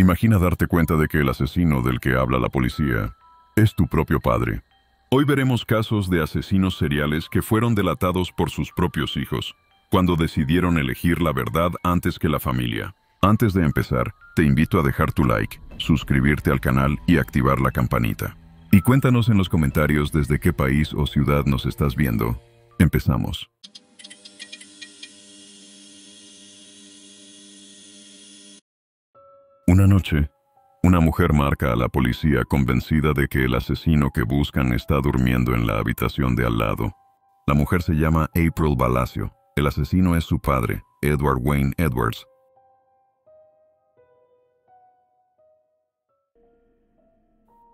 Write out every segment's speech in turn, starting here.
Imagina darte cuenta de que el asesino del que habla la policía es tu propio padre. Hoy veremos casos de asesinos seriales que fueron delatados por sus propios hijos, cuando decidieron elegir la verdad antes que la familia. Antes de empezar, te invito a dejar tu like, suscribirte al canal y activar la campanita. Y cuéntanos en los comentarios desde qué país o ciudad nos estás viendo. Empezamos. Una noche, una mujer marca a la policía convencida de que el asesino que buscan está durmiendo en la habitación de al lado. La mujer se llama April Balacio. El asesino es su padre, Edward Wayne Edwards.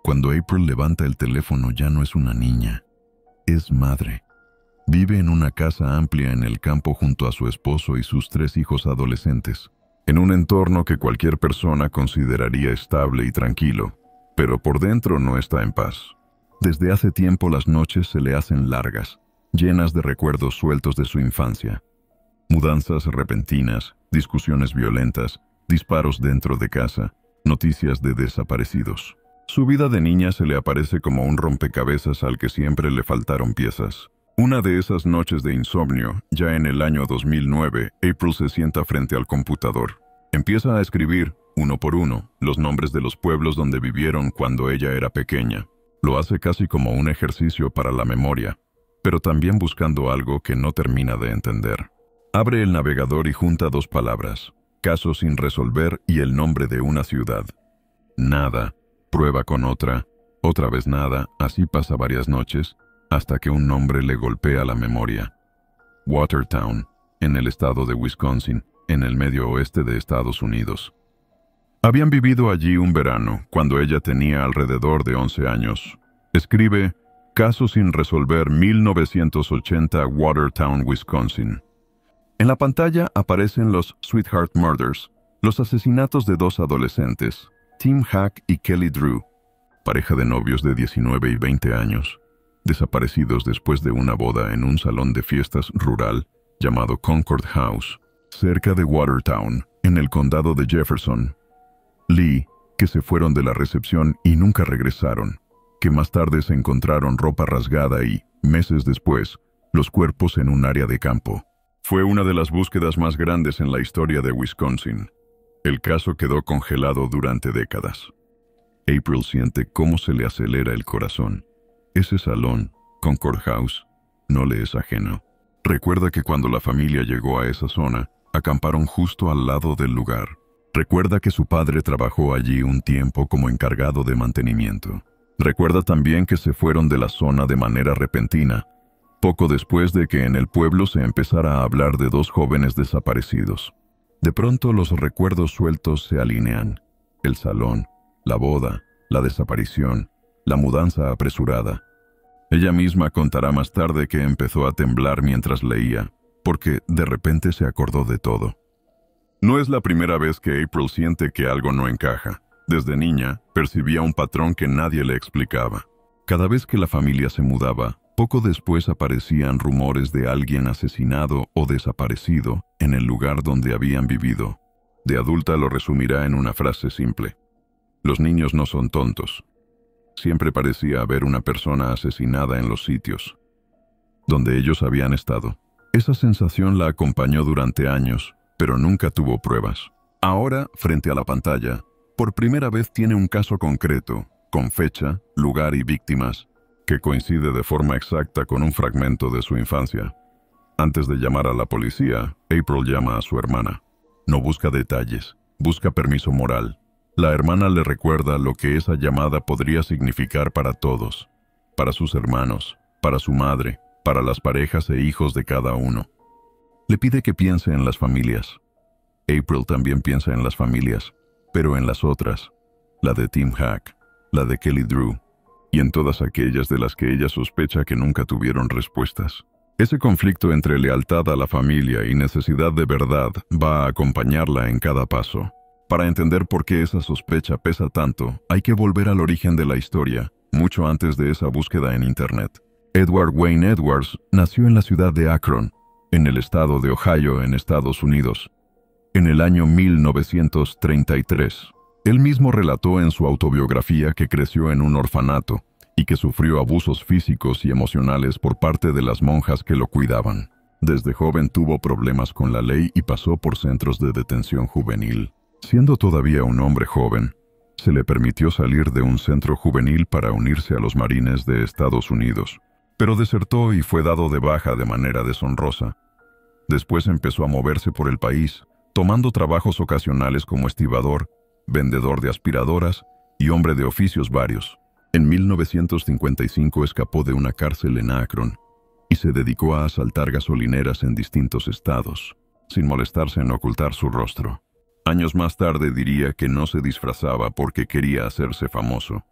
Cuando April levanta el teléfono ya no es una niña, es madre. Vive en una casa amplia en el campo junto a su esposo y sus 3 hijos adolescentes, en un entorno que cualquier persona consideraría estable y tranquilo, pero por dentro no está en paz. Desde hace tiempo las noches se le hacen largas, llenas de recuerdos sueltos de su infancia. Mudanzas repentinas, discusiones violentas, disparos dentro de casa, noticias de desaparecidos. Su vida de niña se le aparece como un rompecabezas al que siempre le faltaron piezas. Una de esas noches de insomnio, ya en el año 2009, April se sienta frente al computador. Empieza a escribir, uno por uno, los nombres de los pueblos donde vivieron cuando ella era pequeña. Lo hace casi como un ejercicio para la memoria, pero también buscando algo que no termina de entender. Abre el navegador y junta 2 palabras, caso sin resolver y el nombre de una ciudad. Nada. Prueba con otra vez nada, así pasa varias noches, hasta que un nombre le golpea la memoria. Watertown, en el estado de Wisconsin, en el medio oeste de Estados Unidos. Habían vivido allí un verano, cuando ella tenía alrededor de 11 años. Escribe, caso sin resolver 1980 Watertown, Wisconsin. En la pantalla aparecen los Sweetheart Murders, los asesinatos de 2 adolescentes, Tim Hack y Kelly Drew, pareja de novios de 19 y 20 años, desaparecidos después de una boda en un salón de fiestas rural llamado Concord House, cerca de Watertown, en el condado de Jefferson. Lee, que se fueron de la recepción y nunca regresaron, que más tarde se encontraron ropa rasgada y, meses después, los cuerpos en un área de campo. Fue una de las búsquedas más grandes en la historia de Wisconsin. El caso quedó congelado durante décadas. April siente cómo se le acelera el corazón. Ese salón, Concord House, no le es ajeno. Recuerda que cuando la familia llegó a esa zona, acamparon justo al lado del lugar. Recuerda que su padre trabajó allí un tiempo como encargado de mantenimiento. Recuerda también que se fueron de la zona de manera repentina, poco después de que en el pueblo se empezara a hablar de 2 jóvenes desaparecidos. De pronto los recuerdos sueltos se alinean. El salón, la boda, la desaparición, la mudanza apresurada. Ella misma contará más tarde que empezó a temblar mientras leía, porque de repente se acordó de todo. No es la primera vez que April siente que algo no encaja. Desde niña, percibía un patrón que nadie le explicaba. Cada vez que la familia se mudaba, poco después aparecían rumores de alguien asesinado o desaparecido en el lugar donde habían vivido. De adulta lo resumirá en una frase simple. Los niños no son tontos. Siempre parecía haber una persona asesinada en los sitios donde ellos habían estado. Esa sensación la acompañó durante años, pero nunca tuvo pruebas. Ahora, frente a la pantalla, por primera vez tiene un caso concreto, con fecha, lugar y víctimas, que coincide de forma exacta con un fragmento de su infancia. Antes de llamar a la policía, April llama a su hermana. No busca detalles, busca permiso moral. La hermana le recuerda lo que esa llamada podría significar para todos, para sus hermanos, para su madre, para las parejas e hijos de cada uno. Le pide que piense en las familias. April también piensa en las familias, pero en las otras, la de Tim Hack, la de Kelly Drew, y en todas aquellas de las que ella sospecha que nunca tuvieron respuestas. Ese conflicto entre lealtad a la familia y necesidad de verdad va a acompañarla en cada paso. Para entender por qué esa sospecha pesa tanto, hay que volver al origen de la historia, mucho antes de esa búsqueda en Internet. Edward Wayne Edwards nació en la ciudad de Akron, en el estado de Ohio, en Estados Unidos, en el año 1933. Él mismo relató en su autobiografía que creció en un orfanato y que sufrió abusos físicos y emocionales por parte de las monjas que lo cuidaban. Desde joven tuvo problemas con la ley y pasó por centros de detención juvenil. Siendo todavía un hombre joven, se le permitió salir de un centro juvenil para unirse a los Marines de Estados Unidos, pero desertó y fue dado de baja de manera deshonrosa. Después empezó a moverse por el país, tomando trabajos ocasionales como estibador, vendedor de aspiradoras y hombre de oficios varios. En 1955 escapó de una cárcel en Akron y se dedicó a asaltar gasolineras en distintos estados, sin molestarse en ocultar su rostro. Años más tarde diría que no se disfrazaba porque quería hacerse famoso.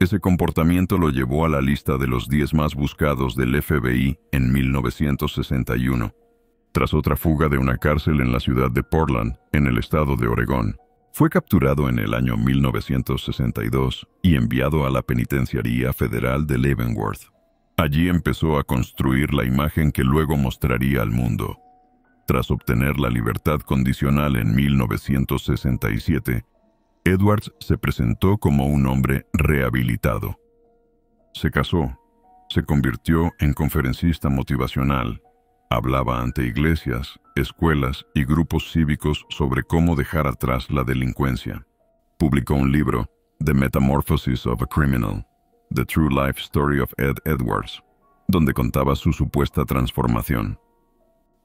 Ese comportamiento lo llevó a la lista de los 10 más buscados del FBI en 1961, tras otra fuga de una cárcel en la ciudad de Portland, en el estado de Oregón. Fue capturado en el año 1962 y enviado a la Penitenciaría Federal de Leavenworth. Allí empezó a construir la imagen que luego mostraría al mundo. Tras obtener la libertad condicional en 1967, Edwards se presentó como un hombre rehabilitado. Se casó, se convirtió en conferencista motivacional, hablaba ante iglesias, escuelas y grupos cívicos sobre cómo dejar atrás la delincuencia. Publicó un libro, The Metamorphosis of a Criminal, The True Life Story of Ed Edwards, donde contaba su supuesta transformación.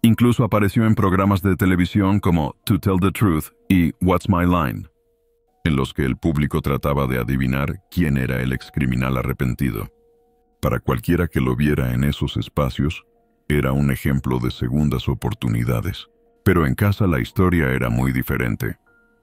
Incluso apareció en programas de televisión como To Tell the Truth y What's My Line, en los que el público trataba de adivinar quién era el excriminal arrepentido. Para cualquiera que lo viera en esos espacios, era un ejemplo de segundas oportunidades. Pero en casa la historia era muy diferente.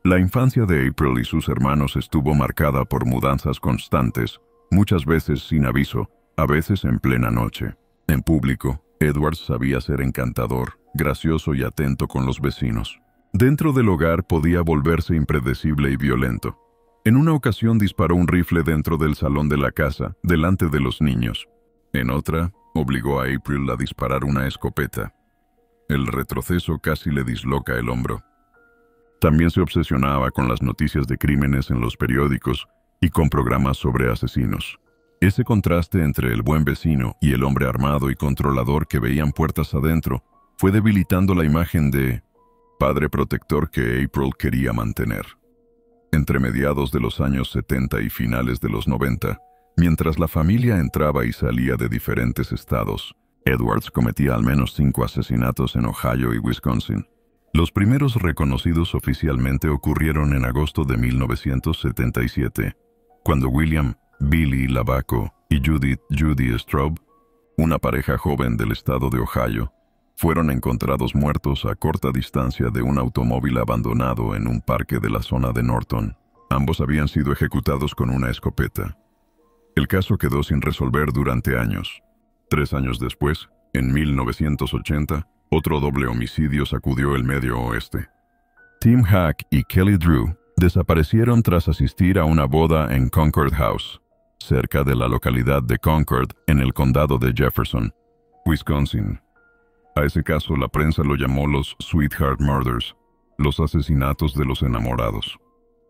La infancia de April y sus hermanos estuvo marcada por mudanzas constantes, muchas veces sin aviso, a veces en plena noche. En público, Edwards sabía ser encantador, gracioso y atento con los vecinos. Dentro del hogar podía volverse impredecible y violento. En una ocasión disparó un rifle dentro del salón de la casa, delante de los niños. En otra, obligó a April a disparar una escopeta. El retroceso casi le disloca el hombro. También se obsesionaba con las noticias de crímenes en los periódicos y con programas sobre asesinos. Ese contraste entre el buen vecino y el hombre armado y controlador que veían puertas adentro fue debilitando la imagen de padre protector que April quería mantener. Entre mediados de los años 70 y finales de los 90, mientras la familia entraba y salía de diferentes estados, Edwards cometía al menos 5 asesinatos en Ohio y Wisconsin. Los primeros reconocidos oficialmente ocurrieron en agosto de 1977, cuando William Billy Lavaco y Judith Judy Straub, una pareja joven del estado de Ohio, fueron encontrados muertos a corta distancia de un automóvil abandonado en un parque de la zona de Norton. Ambos habían sido ejecutados con una escopeta. El caso quedó sin resolver durante años. 3 años después, en 1980, otro doble homicidio sacudió el Medio Oeste. Tim Hack y Kelly Drew desaparecieron tras asistir a una boda en Concord House, cerca de la localidad de Concord, en el condado de Jefferson, Wisconsin. A ese caso la prensa lo llamó los Sweetheart Murders, los asesinatos de los enamorados.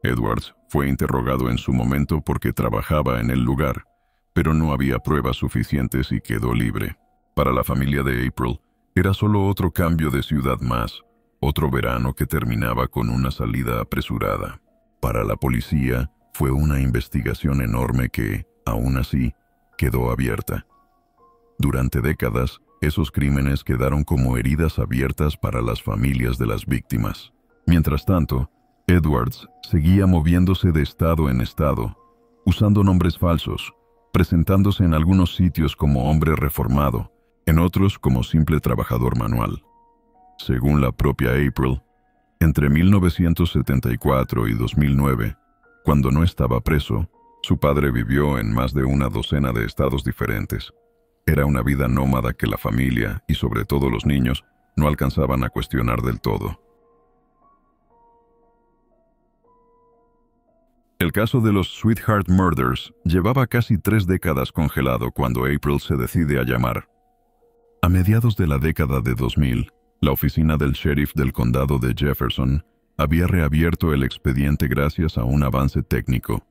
Edwards fue interrogado en su momento porque trabajaba en el lugar, pero no había pruebas suficientes y quedó libre. Para la familia de April, era solo otro cambio de ciudad más, otro verano que terminaba con una salida apresurada. Para la policía, fue una investigación enorme que, aún así, quedó abierta. Durante décadas, esos crímenes quedaron como heridas abiertas para las familias de las víctimas. Mientras tanto, Edwards seguía moviéndose de estado en estado, usando nombres falsos, presentándose en algunos sitios como hombre reformado, en otros como simple trabajador manual. Según la propia April, entre 1974 y 2009, cuando no estaba preso, su padre vivió en más de una docena de estados diferentes. Era una vida nómada que la familia, y sobre todo los niños, no alcanzaban a cuestionar del todo. El caso de los Sweetheart Murders llevaba casi 3 décadas congelado cuando April se decide a llamar. A mediados de la década de 2000, la oficina del sheriff del condado de Jefferson había reabierto el expediente gracias a un avance técnico.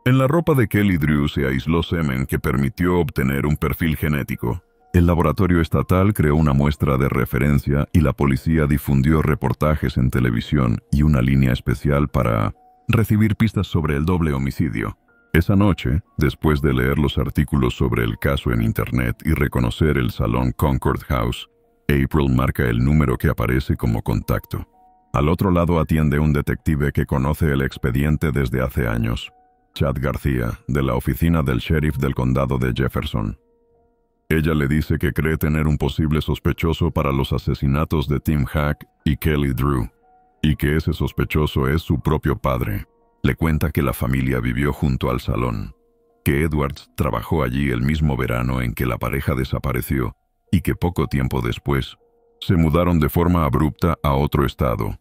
En la ropa de Kelly Drew se aisló semen que permitió obtener un perfil genético. El laboratorio estatal creó una muestra de referencia y la policía difundió reportajes en televisión y una línea especial para recibir pistas sobre el doble homicidio. Esa noche, después de leer los artículos sobre el caso en Internet y reconocer el salón Concord House, April marca el número que aparece como contacto. Al otro lado atiende un detective que conoce el expediente desde hace años, Chad García, de la oficina del sheriff del condado de Jefferson. Ella le dice que cree tener un posible sospechoso para los asesinatos de Tim Hack y Kelly Drew, y que ese sospechoso es su propio padre. Le cuenta que la familia vivió junto al salón, que Edwards trabajó allí el mismo verano en que la pareja desapareció y que poco tiempo después se mudaron de forma abrupta a otro estado.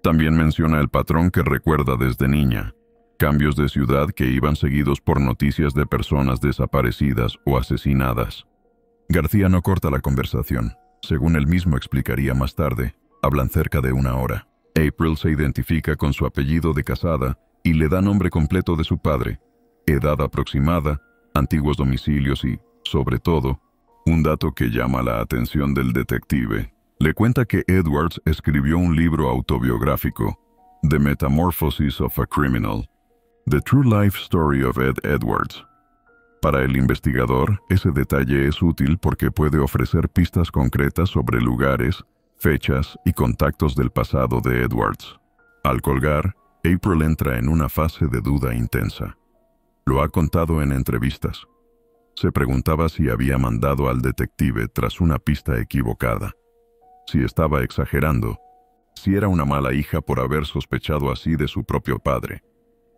También menciona el patrón que recuerda desde niña, cambios de ciudad que iban seguidos por noticias de personas desaparecidas o asesinadas. García no corta la conversación. Según él mismo explicaría más tarde, hablan cerca de 1 hora. April se identifica con su apellido de casada y le da nombre completo de su padre, edad aproximada, antiguos domicilios y, sobre todo, un dato que llama la atención del detective. Le cuenta que Edwards escribió un libro autobiográfico, The Metamorphosis of a Criminal, The True Life Story of Ed Edwards. Para el investigador, ese detalle es útil porque puede ofrecer pistas concretas sobre lugares, fechas y contactos del pasado de Edwards. Al colgar, April entra en una fase de duda intensa. Lo ha contado en entrevistas. Se preguntaba si había mandado al detective tras una pista equivocada, si estaba exagerando, si era una mala hija por haber sospechado así de su propio padre.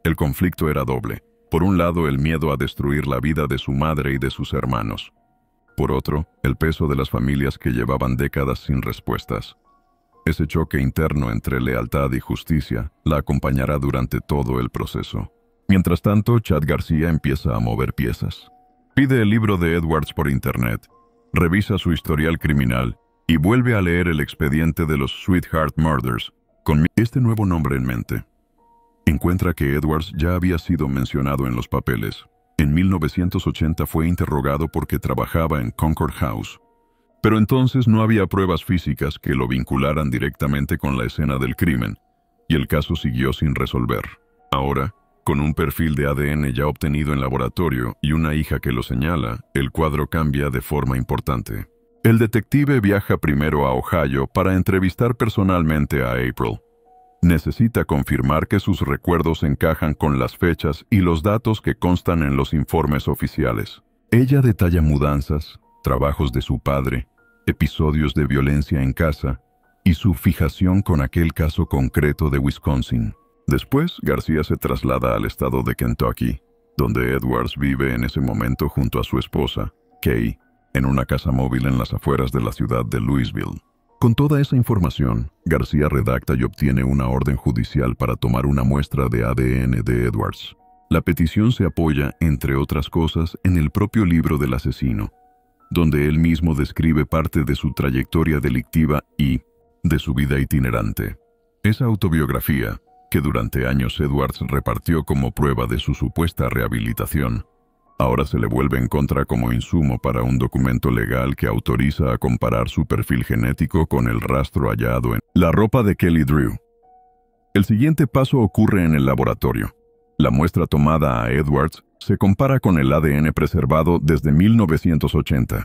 El conflicto era doble. Por un lado, el miedo a destruir la vida de su madre y de sus hermanos. Por otro, el peso de las familias que llevaban décadas sin respuestas. Ese choque interno entre lealtad y justicia la acompañará durante todo el proceso. Mientras tanto, Chad García empieza a mover piezas. Pide el libro de Edwards por internet, revisa su historial criminal y vuelve a leer el expediente de los Sweetheart Murders, con este nuevo nombre en mente. Encuentra que Edwards ya había sido mencionado en los papeles. En 1980 fue interrogado porque trabajaba en Concord House, pero entonces no había pruebas físicas que lo vincularan directamente con la escena del crimen, y el caso siguió sin resolver. Ahora, con un perfil de ADN ya obtenido en laboratorio y una hija que lo señala, el cuadro cambia de forma importante. El detective viaja primero a Ohio para entrevistar personalmente a April. Necesita confirmar que sus recuerdos encajan con las fechas y los datos que constan en los informes oficiales. Ella detalla mudanzas, trabajos de su padre, episodios de violencia en casa y su fijación con aquel caso concreto de Wisconsin. Después, García se traslada al estado de Kentucky, donde Edwards vive en ese momento junto a su esposa, Kay, en una casa móvil en las afueras de la ciudad de Louisville. Con toda esa información, García redacta y obtiene una orden judicial para tomar una muestra de ADN de Edwards. La petición se apoya, entre otras cosas, en el propio libro del asesino, donde él mismo describe parte de su trayectoria delictiva y de su vida itinerante. Esa autobiografía, que durante años Edwards repartió como prueba de su supuesta rehabilitación, ahora se le vuelve en contra como insumo para un documento legal que autoriza a comparar su perfil genético con el rastro hallado en la ropa de Kelly Drew. El siguiente paso ocurre en el laboratorio. La muestra tomada a Edwards se compara con el ADN preservado desde 1980.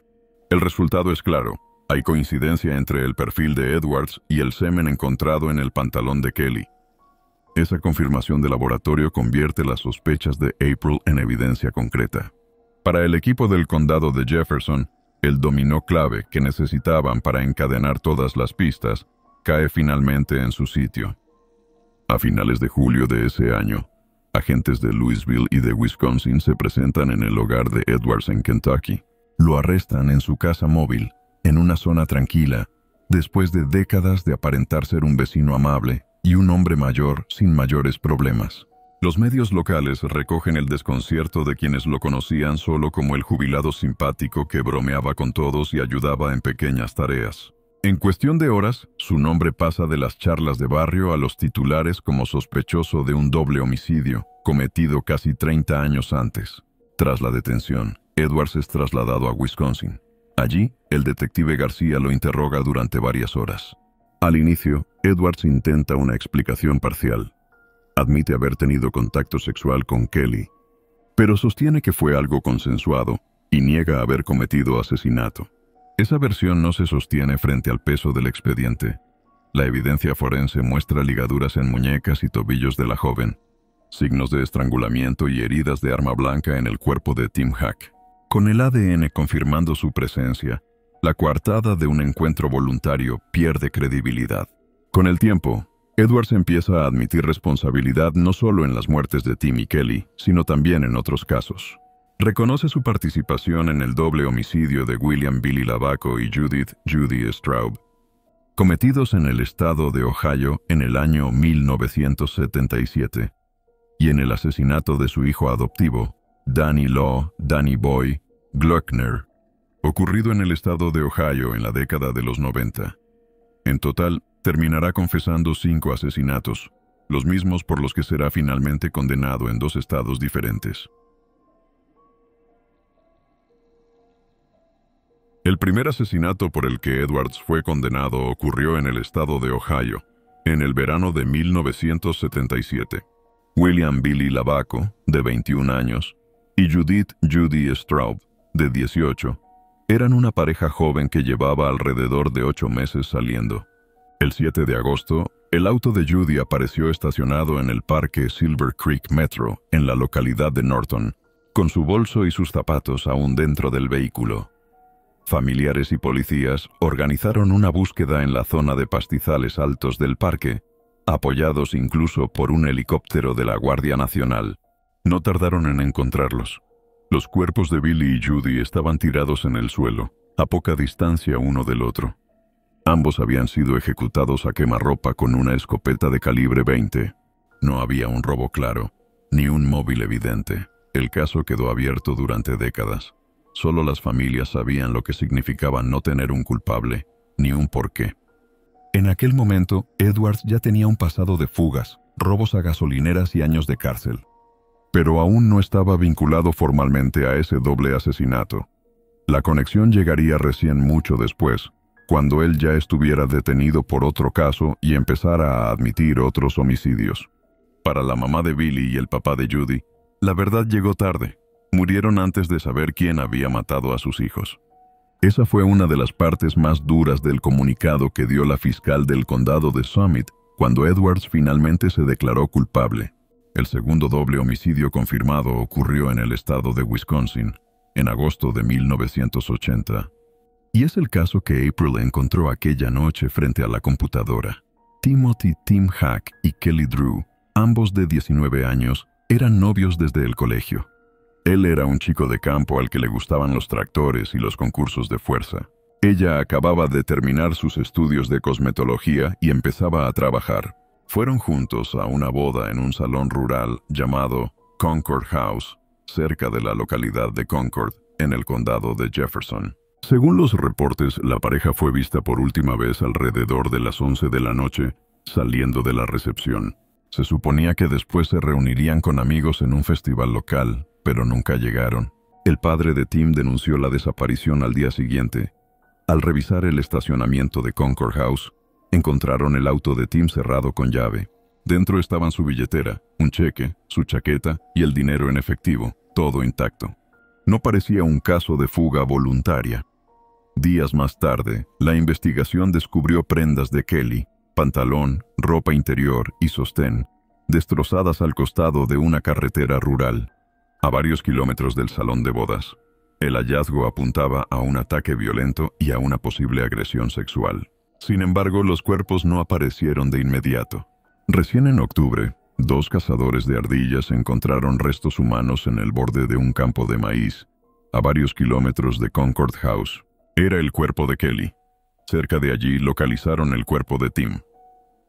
El resultado es claro. Hay coincidencia entre el perfil de Edwards y el semen encontrado en el pantalón de Kelly. Esa confirmación de laboratorio convierte las sospechas de April en evidencia concreta. Para el equipo del condado de Jefferson, el dominó clave que necesitaban para encadenar todas las pistas cae finalmente en su sitio. A finales de julio de ese año, agentes de Louisville y de Wisconsin se presentan en el hogar de Edwards en Kentucky. Lo arrestan en su casa móvil, en una zona tranquila, después de décadas de aparentar ser un vecino amable y un hombre mayor sin mayores problemas. Los medios locales recogen el desconcierto de quienes lo conocían solo como el jubilado simpático que bromeaba con todos y ayudaba en pequeñas tareas. En cuestión de horas, su nombre pasa de las charlas de barrio a los titulares como sospechoso de un doble homicidio, cometido casi 30 años antes. Tras la detención, Edwards es trasladado a Wisconsin. Allí, el detective García lo interroga durante varias horas. Al inicio, Edwards intenta una explicación parcial. Admite haber tenido contacto sexual con Kelly, pero sostiene que fue algo consensuado y niega haber cometido asesinato. Esa versión no se sostiene frente al peso del expediente. La evidencia forense muestra ligaduras en muñecas y tobillos de la joven, signos de estrangulamiento y heridas de arma blanca en el cuerpo de Tim Hack. Con el ADN confirmando su presencia, la coartada de un encuentro voluntario pierde credibilidad. Con el tiempo, Edwards empieza a admitir responsabilidad no solo en las muertes de Tim y Kelly, sino también en otros casos. Reconoce su participación en el doble homicidio de William Billy Lavaco y Judith Judy Straub, cometidos en el estado de Ohio en el año 1977, y en el asesinato de su hijo adoptivo, Danny Boy Gluckner, ocurrido en el estado de Ohio en la década de los 90. En total, terminará confesando 5 asesinatos, los mismos por los que será finalmente condenado en 2 estados diferentes. El primer asesinato por el que Edwards fue condenado ocurrió en el estado de Ohio, en el verano de 1977. William Billy Lavaco, de 21 años, y Judith Judy Straub, de 18, eran una pareja joven que llevaba alrededor de 8 meses saliendo. El 7 de agosto, el auto de Judy apareció estacionado en el parque Silver Creek Metro, en la localidad de Norton, con su bolso y sus zapatos aún dentro del vehículo. Familiares y policías organizaron una búsqueda en la zona de pastizales altos del parque, apoyados incluso por un helicóptero de la Guardia Nacional. No tardaron en encontrarlos. Los cuerpos de Billy y Judy estaban tirados en el suelo, a poca distancia uno del otro. Ambos habían sido ejecutados a quemarropa con una escopeta de calibre 20. No había un robo claro, ni un móvil evidente. El caso quedó abierto durante décadas. Solo las familias sabían lo que significaba no tener un culpable, ni un porqué. En aquel momento, Edwards ya tenía un pasado de fugas, robos a gasolineras y años de cárcel. Pero aún no estaba vinculado formalmente a ese doble asesinato. La conexión llegaría recién mucho después, cuando él ya estuviera detenido por otro caso y empezara a admitir otros homicidios. Para la mamá de Billy y el papá de Judy, la verdad llegó tarde. Murieron antes de saber quién había matado a sus hijos. Esa fue una de las partes más duras del comunicado que dio la fiscal del condado de Summit cuando Edwards finalmente se declaró culpable. El segundo doble homicidio confirmado ocurrió en el estado de Wisconsin, en agosto de 1980. Y es el caso que April encontró aquella noche frente a la computadora. Timothy Tim Hack y Kelly Drew, ambos de 19 años, eran novios desde el colegio. Él era un chico de campo al que le gustaban los tractores y los concursos de fuerza. Ella acababa de terminar sus estudios de cosmetología y empezaba a trabajar. Fueron juntos a una boda en un salón rural llamado Concord House, cerca de la localidad de Concord, en el condado de Jefferson. Según los reportes, la pareja fue vista por última vez alrededor de las 11 de la noche, saliendo de la recepción. Se suponía que después se reunirían con amigos en un festival local, pero nunca llegaron. El padre de Tim denunció la desaparición al día siguiente. Al revisar el estacionamiento de Concord House, encontraron el auto de Tim cerrado con llave. Dentro estaban su billetera, un cheque, su chaqueta y el dinero en efectivo, todo intacto. No parecía un caso de fuga voluntaria. Días más tarde, la investigación descubrió prendas de Kelly, pantalón, ropa interior y sostén, destrozadas al costado de una carretera rural, a varios kilómetros del salón de bodas. El hallazgo apuntaba a un ataque violento y a una posible agresión sexual. Sin embargo, los cuerpos no aparecieron de inmediato. Recién en octubre, 2 cazadores de ardillas encontraron restos humanos en el borde de un campo de maíz, a varios kilómetros de Concord House. Era el cuerpo de Kelly. Cerca de allí localizaron el cuerpo de Tim.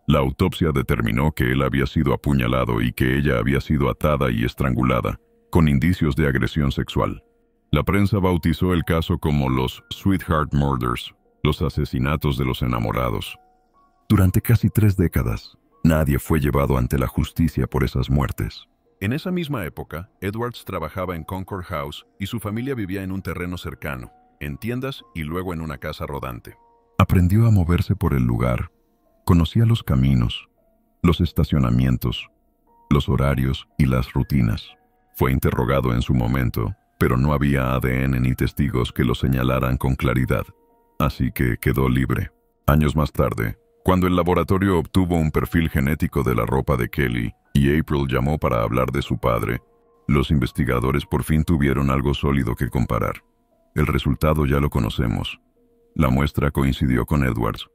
La autopsia determinó que él había sido apuñalado y que ella había sido atada y estrangulada, con indicios de agresión sexual. La prensa bautizó el caso como los Sweetheart Murders, Los asesinatos de los enamorados. Durante casi 3 décadas, nadie fue llevado ante la justicia por esas muertes. En esa misma época, Edwards trabajaba en Concord House y su familia vivía en un terreno cercano, en tiendas y luego en una casa rodante. Aprendió a moverse por el lugar, conocía los caminos, los estacionamientos, los horarios y las rutinas. Fue interrogado en su momento, pero no había ADN ni testigos que lo señalaran con claridad, así que quedó libre. Años más tarde, cuando el laboratorio obtuvo un perfil genético de la ropa de Kelly y April llamó para hablar de su padre, los investigadores por fin tuvieron algo sólido que comparar. El resultado ya lo conocemos. La muestra coincidió con Edwards.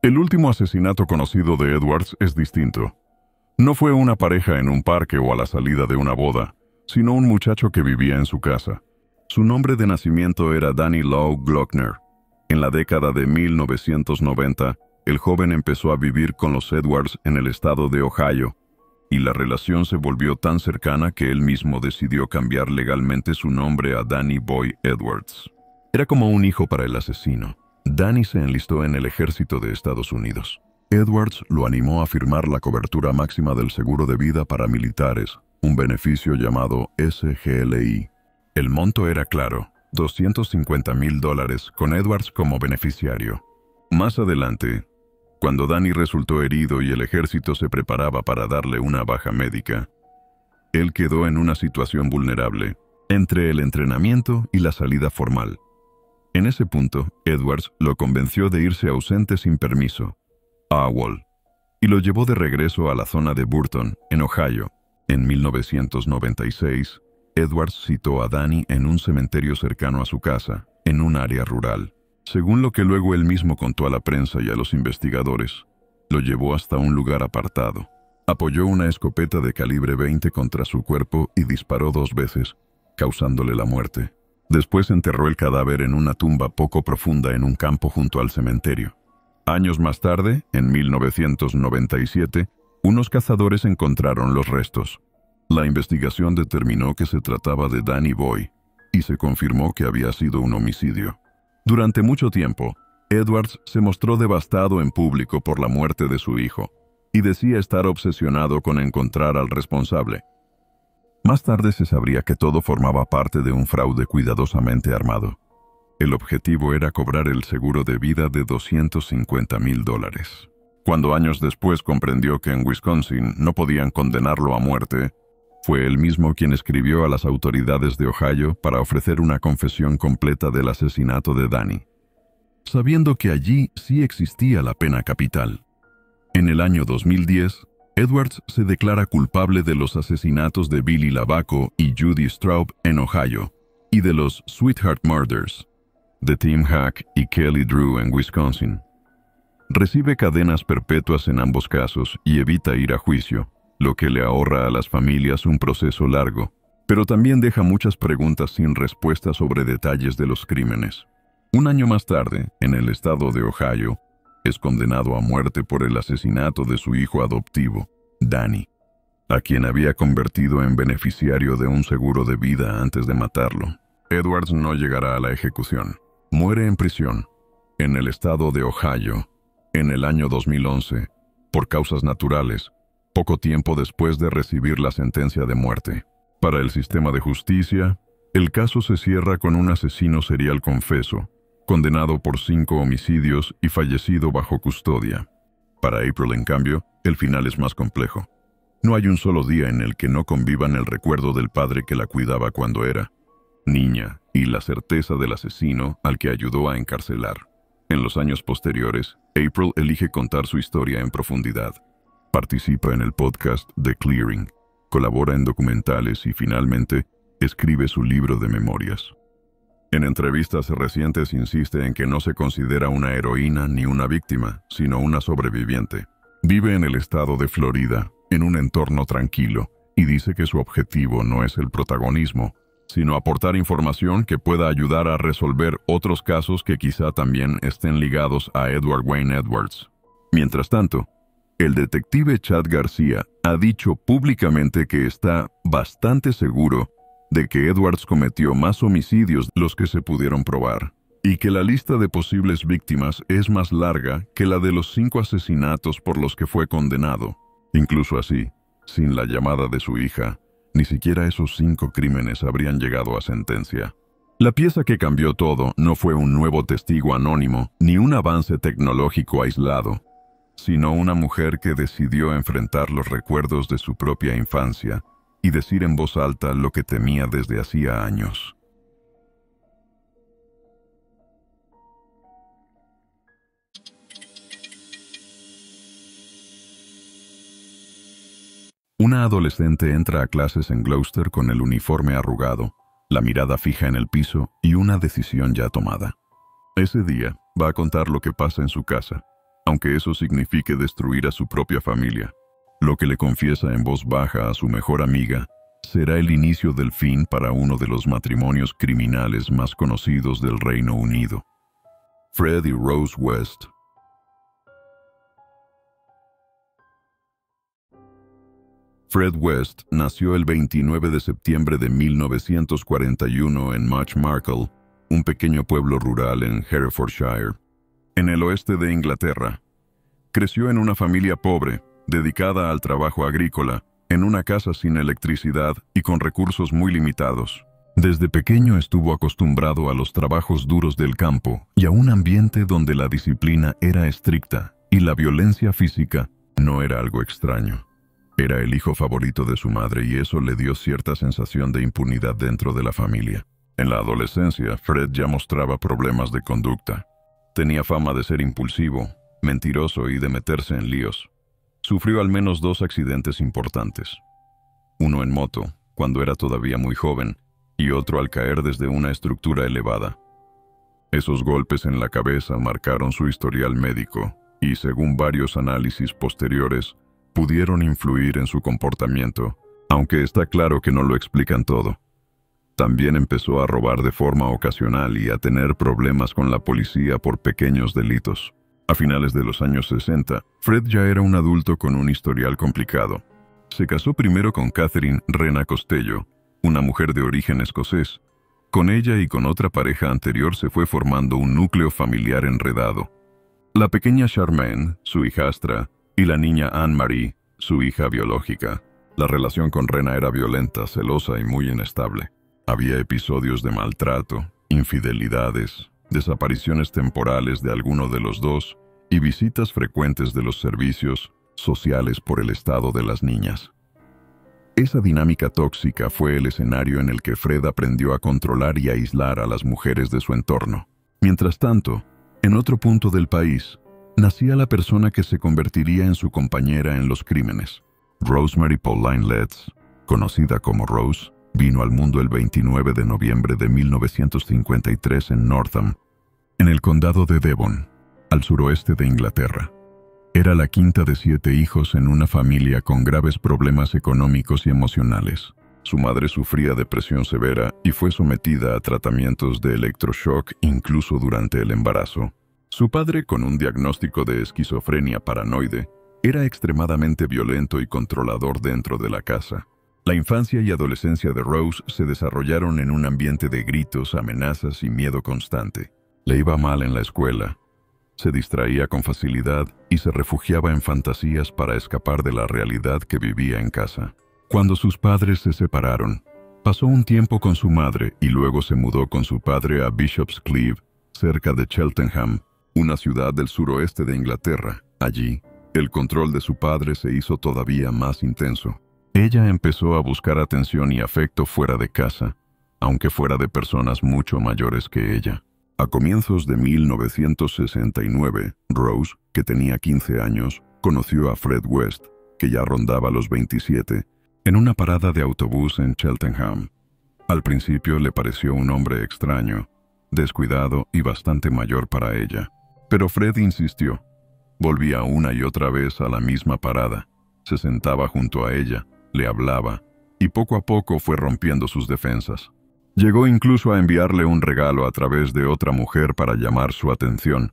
El último asesinato conocido de Edwards es distinto. No fue una pareja en un parque o a la salida de una boda, sino un muchacho que vivía en su casa. Su nombre de nacimiento era Danny Lowe Glockner. En la década de 1990, el joven empezó a vivir con los Edwards en el estado de Ohio, y la relación se volvió tan cercana que él mismo decidió cambiar legalmente su nombre a Danny Boy Edwards. Era como un hijo para el asesino. Danny se enlistó en el ejército de Estados Unidos. Edwards lo animó a firmar la cobertura máxima del seguro de vida para militares, un beneficio llamado SGLI. El monto era claro, $250,000 con Edwards como beneficiario. Más adelante, cuando Danny resultó herido y el ejército se preparaba para darle una baja médica, él quedó en una situación vulnerable, entre el entrenamiento y la salida formal. En ese punto, Edwards lo convenció de irse ausente sin permiso, a AWOL, y lo llevó de regreso a la zona de Burton, en Ohio. En 1996, Edwards citó a Danny en un cementerio cercano a su casa, en un área rural. Según lo que luego él mismo contó a la prensa y a los investigadores, lo llevó hasta un lugar apartado. Apoyó una escopeta de calibre 20 contra su cuerpo y disparó 2 veces, causándole la muerte. Después enterró el cadáver en una tumba poco profunda en un campo junto al cementerio. Años más tarde, en 1997, unos cazadores encontraron los restos. La investigación determinó que se trataba de Danny Boy y se confirmó que había sido un homicidio. Durante mucho tiempo, Edwards se mostró devastado en público por la muerte de su hijo y decía estar obsesionado con encontrar al responsable. Más tarde se sabría que todo formaba parte de un fraude cuidadosamente armado. El objetivo era cobrar el seguro de vida de $250,000. Cuando años después comprendió que en Wisconsin no podían condenarlo a muerte, fue él mismo quien escribió a las autoridades de Ohio para ofrecer una confesión completa del asesinato de Danny, sabiendo que allí sí existía la pena capital. En el año 2010, Edwards se declara culpable de los asesinatos de Billy Lavaco y Judy Straub en Ohio, y de los Sweetheart Murders, de Tim Hack y Kelly Drew en Wisconsin. Recibe cadenas perpetuas en ambos casos y evita ir a juicio, lo que le ahorra a las familias un proceso largo, pero también deja muchas preguntas sin respuesta sobre detalles de los crímenes. Un año más tarde, en el estado de Ohio, es condenado a muerte por el asesinato de su hijo adoptivo, Danny, a quien había convertido en beneficiario de un seguro de vida antes de matarlo. Edwards no llegará a la ejecución. Muere en prisión, en el estado de Ohio, en el año 2011, por causas naturales, poco tiempo después de recibir la sentencia de muerte. Para el sistema de justicia, el caso se cierra con un asesino serial confeso, condenado por 5 homicidios y fallecido bajo custodia. Para April, en cambio, el final es más complejo. No hay un solo día en el que no convivan el recuerdo del padre que la cuidaba cuando era niña y la certeza del asesino al que ayudó a encarcelar. En los años posteriores, April elige contar su historia en profundidad. Participa en el podcast The Clearing, colabora en documentales y finalmente escribe su libro de memorias. En entrevistas recientes insiste en que no se considera una heroína ni una víctima, sino una sobreviviente. Vive en el estado de Florida, en un entorno tranquilo, y dice que su objetivo no es el protagonismo, sino aportar información que pueda ayudar a resolver otros casos que quizá también estén ligados a Edward Wayne Edwards. Mientras tanto, el detective Chad García ha dicho públicamente que está bastante seguro de que Edwards cometió más homicidios de los que se pudieron probar, y que la lista de posibles víctimas es más larga que la de los 5 asesinatos por los que fue condenado. Incluso así, sin la llamada de su hija, ni siquiera esos 5 crímenes habrían llegado a sentencia. La pieza que cambió todo no fue un nuevo testigo anónimo ni un avance tecnológico aislado, sino una mujer que decidió enfrentar los recuerdos de su propia infancia y decir en voz alta lo que temía desde hacía años. Una adolescente entra a clases en Gloucester con el uniforme arrugado, la mirada fija en el piso y una decisión ya tomada. Ese día va a contar lo que pasa en su casa, aunque eso signifique destruir a su propia familia. Lo que le confiesa en voz baja a su mejor amiga será el inicio del fin para uno de los matrimonios criminales más conocidos del Reino Unido. Fred y Rose West. Fred West nació el 29 de septiembre de 1941 en Marshmarkle, un pequeño pueblo rural en Herefordshire, en el oeste de Inglaterra. Creció en una familia pobre, dedicada al trabajo agrícola, en una casa sin electricidad y con recursos muy limitados. Desde pequeño estuvo acostumbrado a los trabajos duros del campo y a un ambiente donde la disciplina era estricta y la violencia física no era algo extraño. Era el hijo favorito de su madre y eso le dio cierta sensación de impunidad dentro de la familia. En la adolescencia, Fred ya mostraba problemas de conducta. Tenía fama de ser impulsivo, mentiroso y de meterse en líos. Sufrió al menos 2 accidentes importantes. Uno en moto, cuando era todavía muy joven, y otro al caer desde una estructura elevada. Esos golpes en la cabeza marcaron su historial médico y, según varios análisis posteriores, pudieron influir en su comportamiento, aunque está claro que no lo explican todo. También empezó a robar de forma ocasional y a tener problemas con la policía por pequeños delitos. A finales de los años 60, Fred ya era un adulto con un historial complicado. Se casó primero con Catherine Rena Costello, una mujer de origen escocés. Con ella y con otra pareja anterior se fue formando un núcleo familiar enredado. La pequeña Charmaine, su hijastra, y la niña Anne-Marie, su hija biológica. La relación con Rena era violenta, celosa y muy inestable. Había episodios de maltrato, infidelidades, desapariciones temporales de alguno de los dos y visitas frecuentes de los servicios sociales por el estado de las niñas. Esa dinámica tóxica fue el escenario en el que Fred aprendió a controlar y aislar a las mujeres de su entorno. Mientras tanto, en otro punto del país, nacía la persona que se convertiría en su compañera en los crímenes. Rosemary Pauline Letts, conocida como Rose, vino al mundo el 29 de noviembre de 1953 en Northam, en el condado de Devon, al suroeste de Inglaterra. Era la quinta de 7 hijos en una familia con graves problemas económicos y emocionales. Su madre sufría depresión severa y fue sometida a tratamientos de electroshock incluso durante el embarazo. Su padre, con un diagnóstico de esquizofrenia paranoide, era extremadamente violento y controlador dentro de la casa. La infancia y adolescencia de Rose se desarrollaron en un ambiente de gritos, amenazas y miedo constante. Le iba mal en la escuela, se distraía con facilidad y se refugiaba en fantasías para escapar de la realidad que vivía en casa. Cuando sus padres se separaron, pasó un tiempo con su madre y luego se mudó con su padre a Bishop's Cleeve, cerca de Cheltenham, una ciudad del suroeste de Inglaterra. Allí, el control de su padre se hizo todavía más intenso. Ella empezó a buscar atención y afecto fuera de casa, aunque fuera de personas mucho mayores que ella. A comienzos de 1969, Rose, que tenía 15 años, conoció a Fred West, que ya rondaba los 27, en una parada de autobús en Cheltenham. Al principio le pareció un hombre extraño, descuidado y bastante mayor para ella. Pero Fred insistió. Volvía una y otra vez a la misma parada. Se sentaba junto a ella, le hablaba, y poco a poco fue rompiendo sus defensas. Llegó incluso a enviarle un regalo a través de otra mujer para llamar su atención.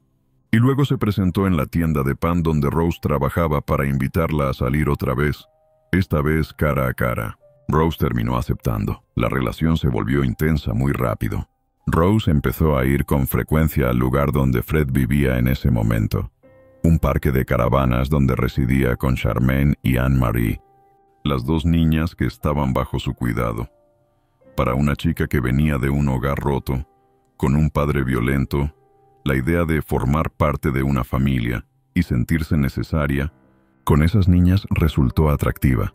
Y luego se presentó en la tienda de pan donde Rose trabajaba para invitarla a salir otra vez, esta vez cara a cara. Rose terminó aceptando. La relación se volvió intensa muy rápido. Rose empezó a ir con frecuencia al lugar donde Fred vivía en ese momento, un parque de caravanas donde residía con Charmaine y Anne-Marie, las dos niñas que estaban bajo su cuidado. Para una chica que venía de un hogar roto, con un padre violento, la idea de formar parte de una familia y sentirse necesaria con esas niñas resultó atractiva.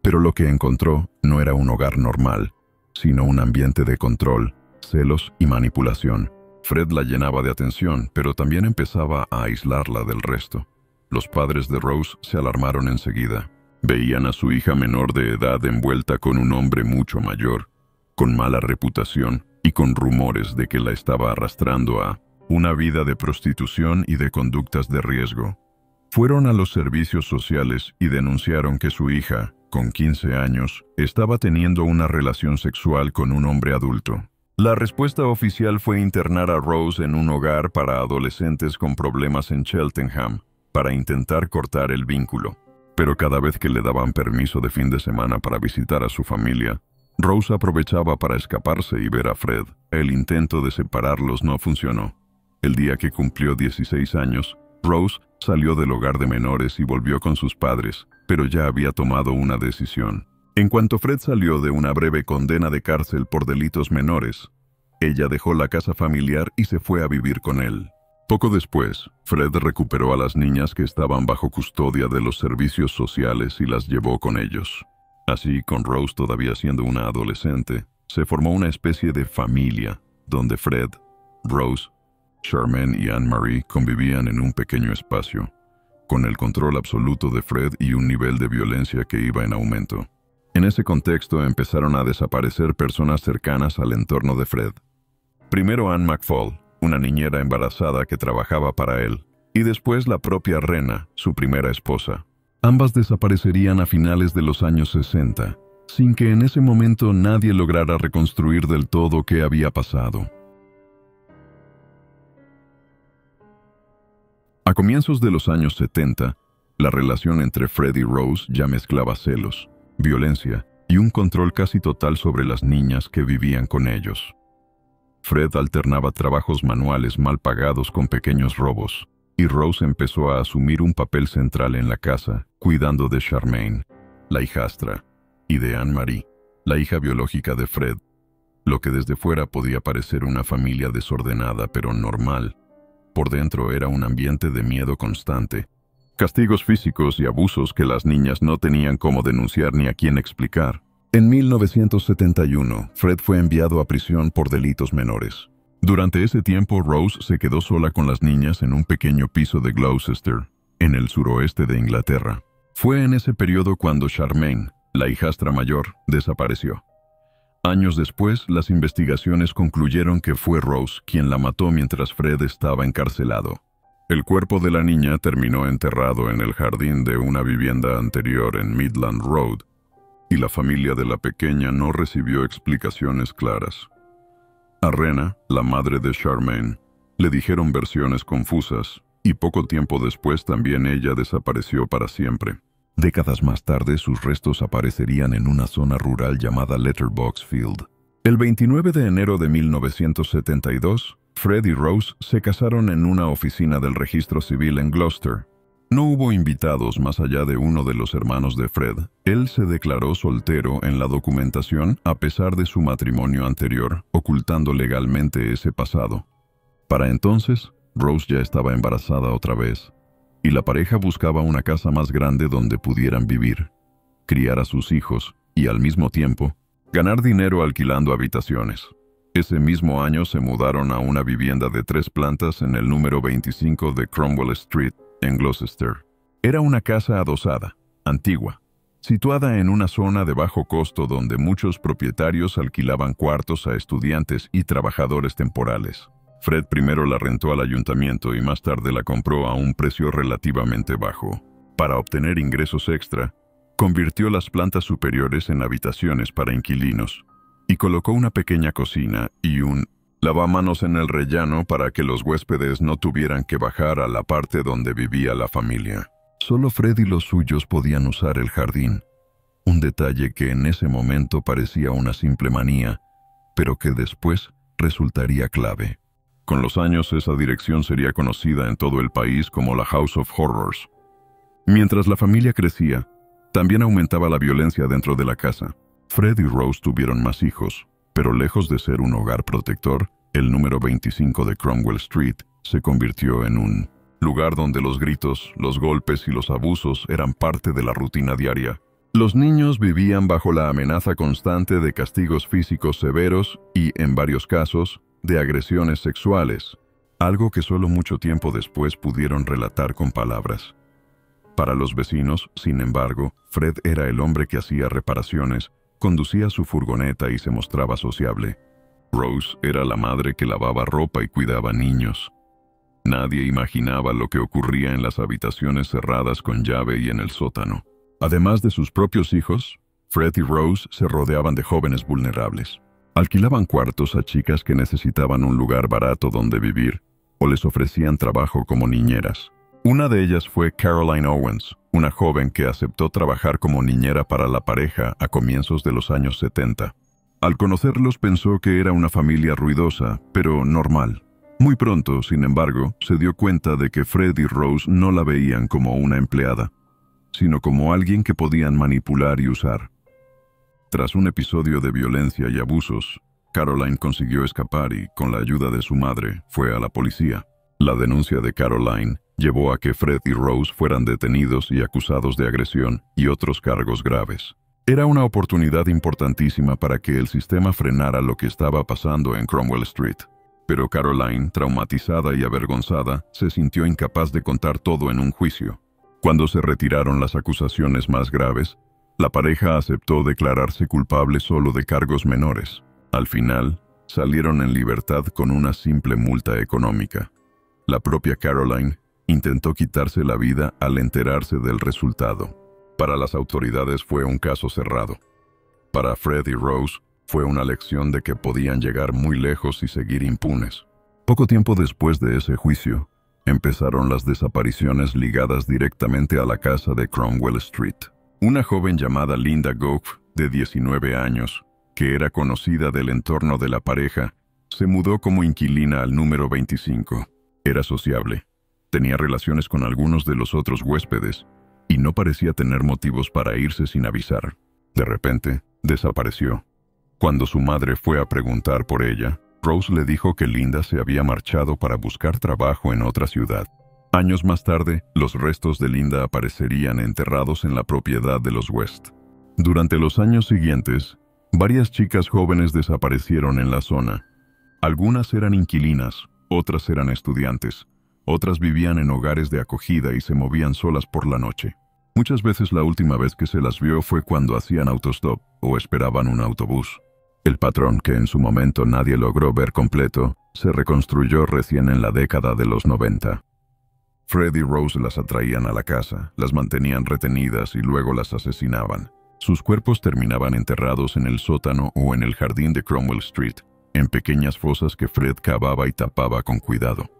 Pero lo que encontró no era un hogar normal, sino un ambiente de control, celos y manipulación. Fred la llenaba de atención, pero también empezaba a aislarla del resto. Los padres de Rose se alarmaron enseguida. Veían a su hija menor de edad envuelta con un hombre mucho mayor, con mala reputación y con rumores de que la estaba arrastrando a una vida de prostitución y de conductas de riesgo. Fueron a los servicios sociales y denunciaron que su hija, con 15 años, estaba teniendo una relación sexual con un hombre adulto. La respuesta oficial fue internar a Rose en un hogar para adolescentes con problemas en Cheltenham, para intentar cortar el vínculo. Pero cada vez que le daban permiso de fin de semana para visitar a su familia, Rose aprovechaba para escaparse y ver a Fred. El intento de separarlos no funcionó. El día que cumplió 16 años, Rose salió del hogar de menores y volvió con sus padres, pero ya había tomado una decisión. En cuanto Fred salió de una breve condena de cárcel por delitos menores, ella dejó la casa familiar y se fue a vivir con él. Poco después, Fred recuperó a las niñas que estaban bajo custodia de los servicios sociales y las llevó con ellos. Así, con Rose todavía siendo una adolescente, se formó una especie de familia, donde Fred, Rose, Charmaine y Anne-Marie convivían en un pequeño espacio, con el control absoluto de Fred y un nivel de violencia que iba en aumento. En ese contexto empezaron a desaparecer personas cercanas al entorno de Fred. Primero Anne McFall, una niñera embarazada que trabajaba para él, y después la propia Rena, su primera esposa. Ambas desaparecerían a finales de los años 60, sin que en ese momento nadie lograra reconstruir del todo qué había pasado. A comienzos de los años 70, la relación entre Fred y Rose ya mezclaba celos, violencia y un control casi total sobre las niñas que vivían con ellos. Fred alternaba trabajos manuales mal pagados con pequeños robos, y Rose empezó a asumir un papel central en la casa, cuidando de Charmaine, la hijastra, y de Anne-Marie, la hija biológica de Fred. Lo que desde fuera podía parecer una familia desordenada pero normal, por dentro era un ambiente de miedo constante, castigos físicos y abusos que las niñas no tenían cómo denunciar ni a quién explicar. En 1971, Fred fue enviado a prisión por delitos menores. Durante ese tiempo, Rose se quedó sola con las niñas en un pequeño piso de Gloucester, en el suroeste de Inglaterra. Fue en ese periodo cuando Charmaine, la hijastra mayor, desapareció. Años después, las investigaciones concluyeron que fue Rose quien la mató mientras Fred estaba encarcelado. El cuerpo de la niña terminó enterrado en el jardín de una vivienda anterior en Midland Road, y la familia de la pequeña no recibió explicaciones claras. A Rena, la madre de Charmaine, le dijeron versiones confusas, y poco tiempo después también ella desapareció para siempre. Décadas más tarde, sus restos aparecerían en una zona rural llamada Letterbox Field. El 29 de enero de 1972, Fred y Rose se casaron en una oficina del registro civil en Gloucester. No hubo invitados más allá de uno de los hermanos de Fred. Él se declaró soltero en la documentación a pesar de su matrimonio anterior, ocultando legalmente ese pasado. Para entonces, Rose ya estaba embarazada otra vez, y la pareja buscaba una casa más grande donde pudieran vivir, criar a sus hijos y, al mismo tiempo, ganar dinero alquilando habitaciones. Ese mismo año se mudaron a una vivienda de 3 plantas en el número 25 de Cromwell Street, en Gloucester. Era una casa adosada, antigua, situada en una zona de bajo costo donde muchos propietarios alquilaban cuartos a estudiantes y trabajadores temporales. Fred primero la rentó al ayuntamiento y más tarde la compró a un precio relativamente bajo. Para obtener ingresos extra, convirtió las plantas superiores en habitaciones para inquilinos y colocó una pequeña cocina y un lavamanos en el rellano para que los huéspedes no tuvieran que bajar a la parte donde vivía la familia. Solo Fred y los suyos podían usar el jardín, un detalle que en ese momento parecía una simple manía, pero que después resultaría clave. Con los años, esa dirección sería conocida en todo el país como la House of Horrors. Mientras la familia crecía, también aumentaba la violencia dentro de la casa. Fred y Rose tuvieron más hijos, pero lejos de ser un hogar protector, el número 25 de Cromwell Street se convirtió en un lugar donde los gritos, los golpes y los abusos eran parte de la rutina diaria. Los niños vivían bajo la amenaza constante de castigos físicos severos y, en varios casos, de agresiones sexuales, algo que solo mucho tiempo después pudieron relatar con palabras. Para los vecinos, sin embargo, Fred era el hombre que hacía reparaciones, conducía su furgoneta y se mostraba sociable. Rose era la madre que lavaba ropa y cuidaba niños. Nadie imaginaba lo que ocurría en las habitaciones cerradas con llave y en el sótano. Además de sus propios hijos, Fred y Rose se rodeaban de jóvenes vulnerables. Alquilaban cuartos a chicas que necesitaban un lugar barato donde vivir, o les ofrecían trabajo como niñeras. Una de ellas fue Caroline Owens, una joven que aceptó trabajar como niñera para la pareja a comienzos de los años 70. Al conocerlos pensó que era una familia ruidosa, pero normal. Muy pronto, sin embargo, se dio cuenta de que Fred y Rose no la veían como una empleada, sino como alguien que podían manipular y usar. Tras un episodio de violencia y abusos, Caroline consiguió escapar y, con la ayuda de su madre, fue a la policía. La denuncia de Caroline llevó a que Fred y Rose fueran detenidos y acusados de agresión y otros cargos graves. Era una oportunidad importantísima para que el sistema frenara lo que estaba pasando en Cromwell Street. Pero Caroline, traumatizada y avergonzada, se sintió incapaz de contar todo en un juicio. Cuando se retiraron las acusaciones más graves, la pareja aceptó declararse culpable solo de cargos menores. Al final, salieron en libertad con una simple multa económica. La propia Caroline intentó quitarse la vida al enterarse del resultado. Para las autoridades fue un caso cerrado. Para Fred y Rose fue una lección de que podían llegar muy lejos y seguir impunes. Poco tiempo después de ese juicio, empezaron las desapariciones ligadas directamente a la casa de Cromwell Street. Una joven llamada Linda Gough, de 19 años, que era conocida del entorno de la pareja, se mudó como inquilina al número 25. Era sociable, tenía relaciones con algunos de los otros huéspedes y no parecía tener motivos para irse sin avisar. De repente, desapareció. Cuando su madre fue a preguntar por ella, Rose le dijo que Linda se había marchado para buscar trabajo en otra ciudad. Años más tarde, los restos de Linda aparecerían enterrados en la propiedad de los West. Durante los años siguientes, varias chicas jóvenes desaparecieron en la zona. Algunas eran inquilinas, otras eran estudiantes, otras vivían en hogares de acogida y se movían solas por la noche. Muchas veces la última vez que se las vio fue cuando hacían autostop o esperaban un autobús. El patrón, que en su momento nadie logró ver completo, se reconstruyó recién en la década de los 90. Fred y Rose las atraían a la casa, las mantenían retenidas y luego las asesinaban. Sus cuerpos terminaban enterrados en el sótano o en el jardín de Cromwell Street, en pequeñas fosas que Fred cavaba y tapaba con cuidado.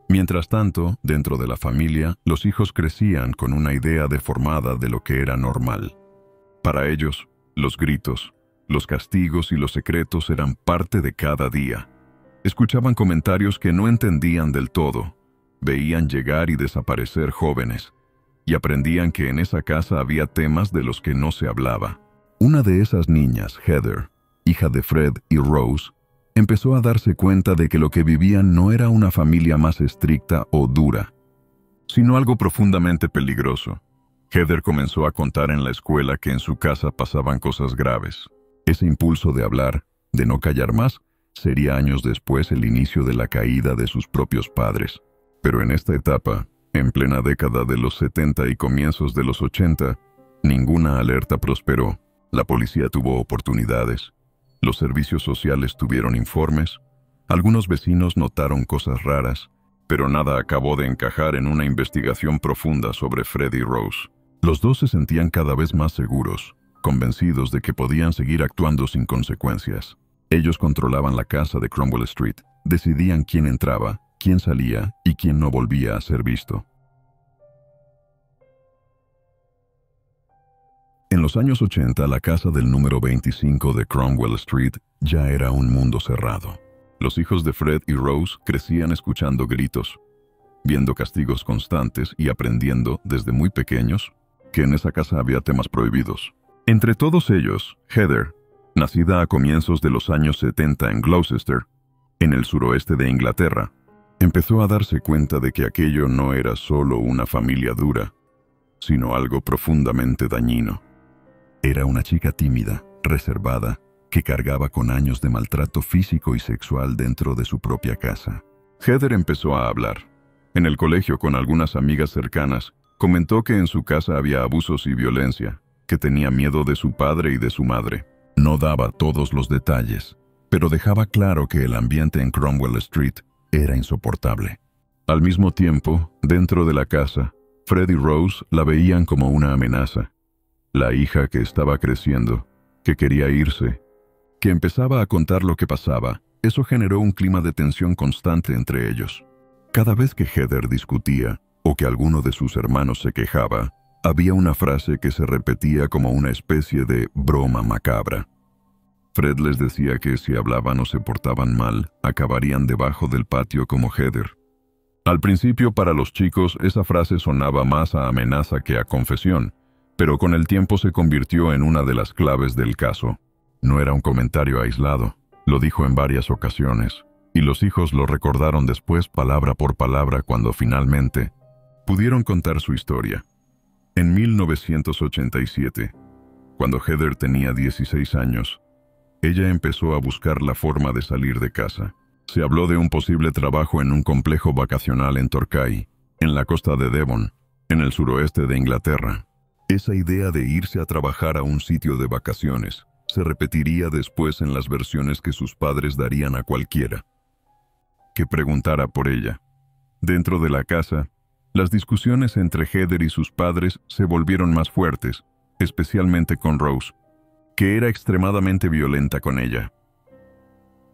Mientras tanto, dentro de la familia, los hijos crecían con una idea deformada de lo que era normal. Para ellos, los gritos, los castigos y los secretos eran parte de cada día. Escuchaban comentarios que no entendían del todo, veían llegar y desaparecer jóvenes, y aprendían que en esa casa había temas de los que no se hablaba. Una de esas niñas, Heather, hija de Fred y Rose, empezó a darse cuenta de que lo que vivían no era una familia más estricta o dura, sino algo profundamente peligroso. Heather comenzó a contar en la escuela que en su casa pasaban cosas graves. Ese impulso de hablar, de no callar más, sería años después el inicio de la caída de sus propios padres. Pero en esta etapa, en plena década de los 70 y comienzos de los 80, ninguna alerta prosperó. La policía tuvo oportunidades. Los servicios sociales tuvieron informes. Algunos vecinos notaron cosas raras, pero nada acabó de encajar en una investigación profunda sobre Fred y Rose. Los dos se sentían cada vez más seguros, convencidos de que podían seguir actuando sin consecuencias. Ellos controlaban la casa de Cromwell Street, decidían quién entraba, quién salía y quién no volvía a ser visto. En los años 80, la casa del número 25 de Cromwell Street ya era un mundo cerrado. Los hijos de Fred y Rose crecían escuchando gritos, viendo castigos constantes y aprendiendo, desde muy pequeños, que en esa casa había temas prohibidos. Entre todos ellos, Heather, nacida a comienzos de los años 70 en Gloucester, en el suroeste de Inglaterra, empezó a darse cuenta de que aquello no era solo una familia dura, sino algo profundamente dañino. Era una chica tímida, reservada, que cargaba con años de maltrato físico y sexual dentro de su propia casa. Heather empezó a hablar. En el colegio, con algunas amigas cercanas, comentó que en su casa había abusos y violencia, que tenía miedo de su padre y de su madre. No daba todos los detalles, pero dejaba claro que el ambiente en Cromwell Street era insoportable. Al mismo tiempo, dentro de la casa, Fred y Rose la veían como una amenaza. La hija que estaba creciendo, que quería irse, que empezaba a contar lo que pasaba, eso generó un clima de tensión constante entre ellos. Cada vez que Heather discutía, o que alguno de sus hermanos se quejaba, había una frase que se repetía como una especie de broma macabra. Fred les decía que si hablaban o se portaban mal, acabarían debajo del patio como Heather. Al principio, para los chicos, esa frase sonaba más a amenaza que a confesión, pero con el tiempo se convirtió en una de las claves del caso. No era un comentario aislado, lo dijo en varias ocasiones, y los hijos lo recordaron después palabra por palabra cuando finalmente pudieron contar su historia. En 1987, cuando Heather tenía 16 años, ella empezó a buscar la forma de salir de casa. Se habló de un posible trabajo en un complejo vacacional en Torquay, en la costa de Devon, en el suroeste de Inglaterra. Esa idea de irse a trabajar a un sitio de vacaciones se repetiría después en las versiones que sus padres darían a cualquiera que preguntara por ella. Dentro de la casa, las discusiones entre Heather y sus padres se volvieron más fuertes, especialmente con Rose, que era extremadamente violenta con ella.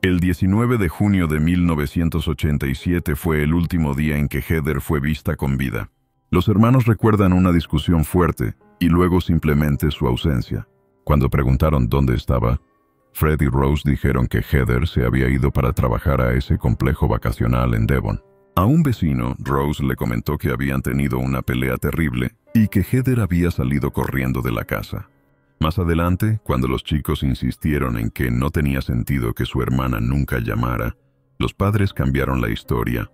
El 19 de junio de 1987 fue el último día en que Heather fue vista con vida. Los hermanos recuerdan una discusión fuerte y luego simplemente su ausencia. Cuando preguntaron dónde estaba, Fred y Rose dijeron que Heather se había ido para trabajar a ese complejo vacacional en Devon. A un vecino, Rose le comentó que habían tenido una pelea terrible y que Heather había salido corriendo de la casa. Más adelante, cuando los chicos insistieron en que no tenía sentido que su hermana nunca llamara, los padres cambiaron la historia.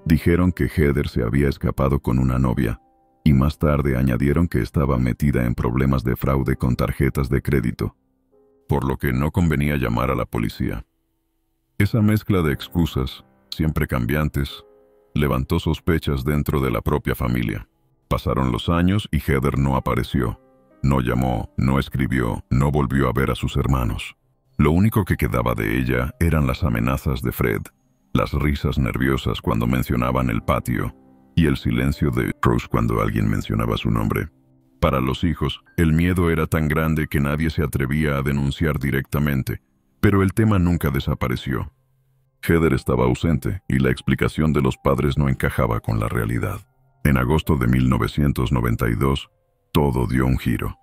Dijeron que Heather se había escapado con una novia, y más tarde añadieron que estaba metida en problemas de fraude con tarjetas de crédito, por lo que no convenía llamar a la policía. Esa mezcla de excusas, siempre cambiantes, levantó sospechas dentro de la propia familia. Pasaron los años y Heather no apareció. No llamó, no escribió, no volvió a ver a sus hermanos. Lo único que quedaba de ella eran las amenazas de Fred, las risas nerviosas cuando mencionaban el patio, y el silencio de Rose cuando alguien mencionaba su nombre. Para los hijos, el miedo era tan grande que nadie se atrevía a denunciar directamente, pero el tema nunca desapareció. Heather estaba ausente y la explicación de los padres no encajaba con la realidad. En agosto de 1992, todo dio un giro.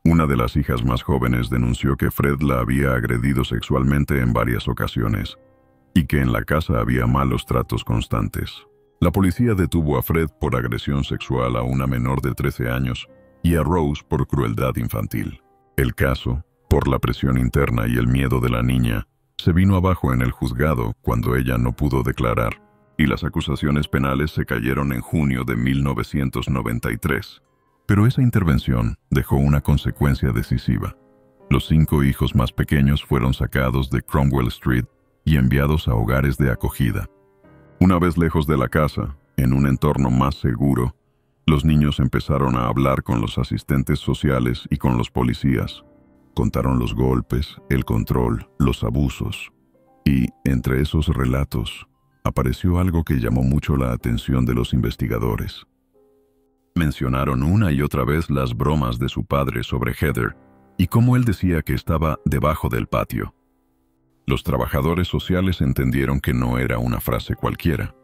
Una de las hijas más jóvenes denunció que Fred la había agredido sexualmente en varias ocasiones y que en la casa había malos tratos constantes. La policía detuvo a Fred por agresión sexual a una menor de 13 años y a Rose por crueldad infantil. El caso, por la presión interna y el miedo de la niña, se vino abajo en el juzgado cuando ella no pudo declarar, y las acusaciones penales se cayeron en junio de 1993. Pero esa intervención dejó una consecuencia decisiva. Los 5 hijos más pequeños fueron sacados de Cromwell Street y enviados a hogares de acogida. Una vez lejos de la casa, en un entorno más seguro, los niños empezaron a hablar con los asistentes sociales y con los policías. Contaron los golpes, el control, los abusos. Y, entre esos relatos, apareció algo que llamó mucho la atención de los investigadores. Mencionaron una y otra vez las bromas de su padre sobre Heather y cómo él decía que estaba debajo del patio. Los trabajadores sociales entendieron que no era una frase cualquiera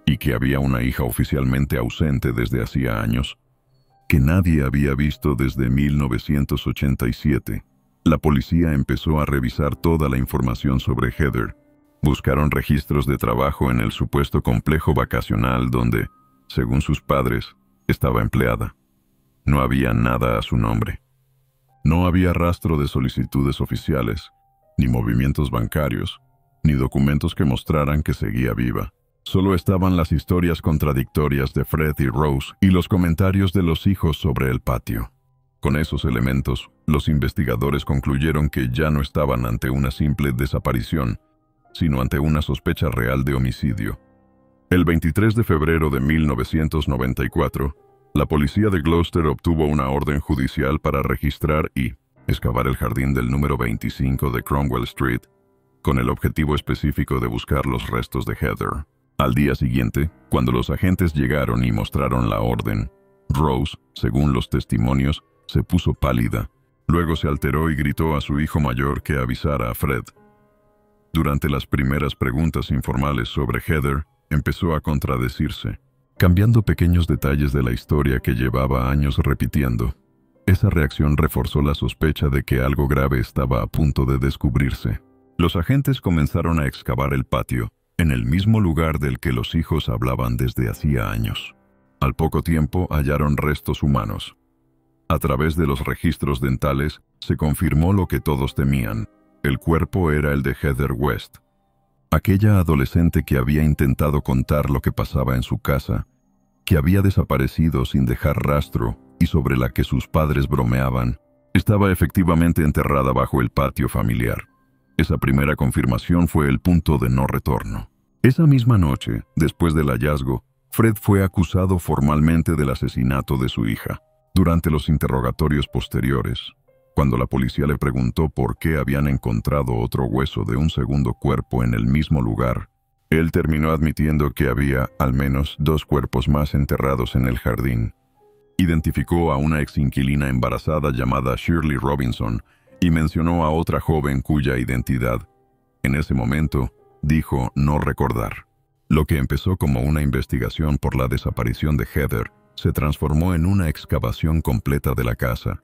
y que había una hija oficialmente ausente desde hacía años, que nadie había visto desde 1987. La policía empezó a revisar toda la información sobre Heather, Buscaron registros de trabajo en el supuesto complejo vacacional donde, según sus padres, estaba empleada. No había nada a su nombre. No había rastro de solicitudes oficiales, ni movimientos bancarios, ni documentos que mostraran que seguía viva. Solo estaban las historias contradictorias de Fred y Rose y los comentarios de los hijos sobre el patio. Con esos elementos, los investigadores concluyeron que ya no estaban ante una simple desaparición, sino ante una sospecha real de homicidio. El 23 de febrero de 1994, la policía de Gloucester obtuvo una orden judicial para registrar y excavar el jardín del número 25 de Cromwell Street, con el objetivo específico de buscar los restos de Heather. Al día siguiente, cuando los agentes llegaron y mostraron la orden, Rose, según los testimonios, se puso pálida. Luego se alteró y gritó a su hijo mayor que avisara a Fred. Durante las primeras preguntas informales sobre Heather, empezó a contradecirse, cambiando pequeños detalles de la historia que llevaba años repitiendo. Esa reacción reforzó la sospecha de que algo grave estaba a punto de descubrirse. Los agentes comenzaron a excavar el patio, en el mismo lugar del que los hijos hablaban desde hacía años. Al poco tiempo hallaron restos humanos. A través de los registros dentales, se confirmó lo que todos temían. El cuerpo era el de Heather West, aquella adolescente que había intentado contar lo que pasaba en su casa, que había desaparecido sin dejar rastro y sobre la que sus padres bromeaban. Estaba efectivamente enterrada bajo el patio familiar. Esa primera confirmación fue el punto de no retorno. Esa misma noche, después del hallazgo, Fred fue acusado formalmente del asesinato de su hija. Durante los interrogatorios posteriores, cuando la policía le preguntó por qué habían encontrado otro hueso de un segundo cuerpo en el mismo lugar, él terminó admitiendo que había al menos 2 cuerpos más enterrados en el jardín. Identificó a una exinquilina embarazada llamada Shirley Robinson y mencionó a otra joven cuya identidad, en ese momento, dijo no recordar. Lo que empezó como una investigación por la desaparición de Heather se transformó en una excavación completa de la casa,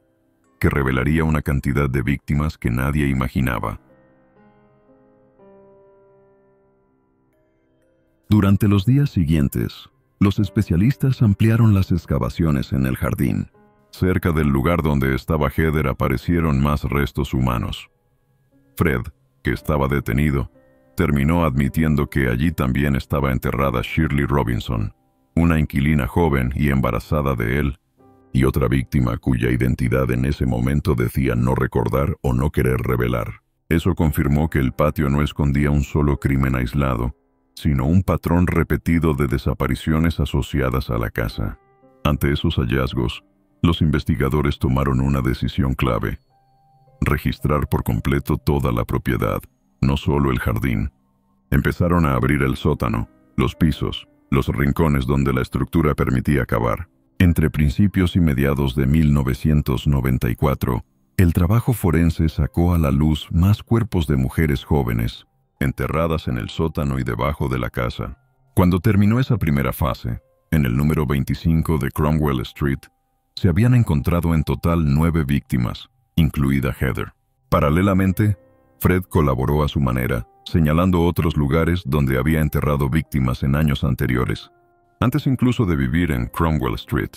que revelaría una cantidad de víctimas que nadie imaginaba. Durante los días siguientes, los especialistas ampliaron las excavaciones en el jardín. Cerca del lugar donde estaba Heather aparecieron más restos humanos. Fred, que estaba detenido, terminó admitiendo que allí también estaba enterrada Shirley Robinson, una inquilina joven y embarazada de él, y otra víctima cuya identidad en ese momento decía no recordar o no querer revelar. Eso confirmó que el patio no escondía un solo crimen aislado, sino un patrón repetido de desapariciones asociadas a la casa. Ante esos hallazgos, los investigadores tomaron una decisión clave: registrar por completo toda la propiedad, no solo el jardín. Empezaron a abrir el sótano, los pisos, los rincones donde la estructura permitía cavar. Entre principios y mediados de 1994, el trabajo forense sacó a la luz más cuerpos de mujeres jóvenes, enterradas en el sótano y debajo de la casa. Cuando terminó esa primera fase, en el número 25 de Cromwell Street, se habían encontrado en total 9 víctimas, incluida Heather. Paralelamente, Fred colaboró a su manera, señalando otros lugares donde había enterrado víctimas en años anteriores. Antes incluso de vivir en Cromwell Street,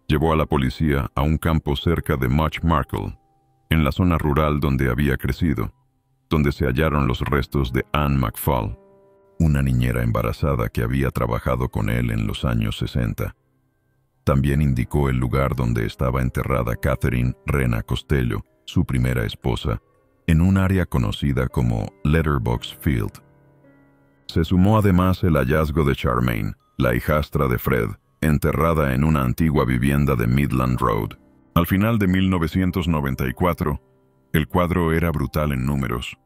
llevó a la policía a un campo cerca de Much Marcle, en la zona rural donde había crecido, donde se hallaron los restos de Anne McFall, una niñera embarazada que había trabajado con él en los años 60. También indicó el lugar donde estaba enterrada Catherine Rena Costello, su primera esposa, en un área conocida como Letterbox Field. Se sumó además el hallazgo de Charmaine, la hijastra de Fred, enterrada en una antigua vivienda de Midland Road. Al final de 1994, el cuadro era brutal en números,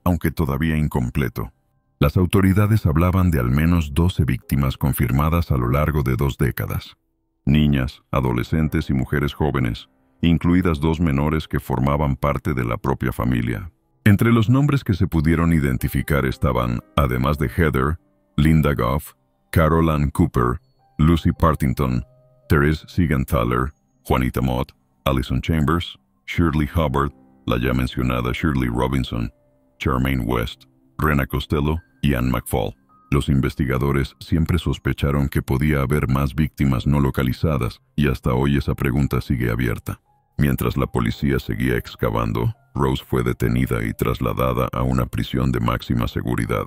aunque todavía incompleto. Las autoridades hablaban de al menos 12 víctimas confirmadas a lo largo de 2 décadas. Niñas, adolescentes y mujeres jóvenes, incluidas 2 menores que formaban parte de la propia familia. Entre los nombres que se pudieron identificar estaban, además de Heather, Linda Goff, Carol Ann Cooper, Lucy Partington, Therese Siegenthaler, Juanita Mott, Allison Chambers, Shirley Hubbard, la ya mencionada Shirley Robinson, Charmaine West, Rena Costello y Ann McFall. Los investigadores siempre sospecharon que podía haber más víctimas no localizadas y hasta hoy esa pregunta sigue abierta. Mientras la policía seguía excavando, Rose fue detenida y trasladada a una prisión de máxima seguridad.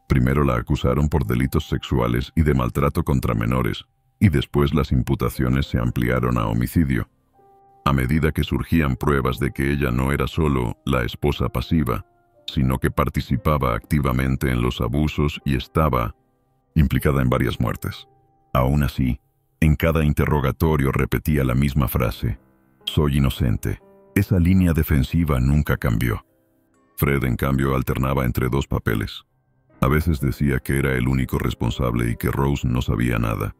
Primero la acusaron por delitos sexuales y de maltrato contra menores, y después las imputaciones se ampliaron a homicidio. A medida que surgían pruebas de que ella no era solo la esposa pasiva, sino que participaba activamente en los abusos y estaba implicada en varias muertes. Aún así, en cada interrogatorio repetía la misma frase: «Soy inocente». Esa línea defensiva nunca cambió. Fred, en cambio, alternaba entre dos papeles. A veces decía que era el único responsable y que Rose no sabía nada.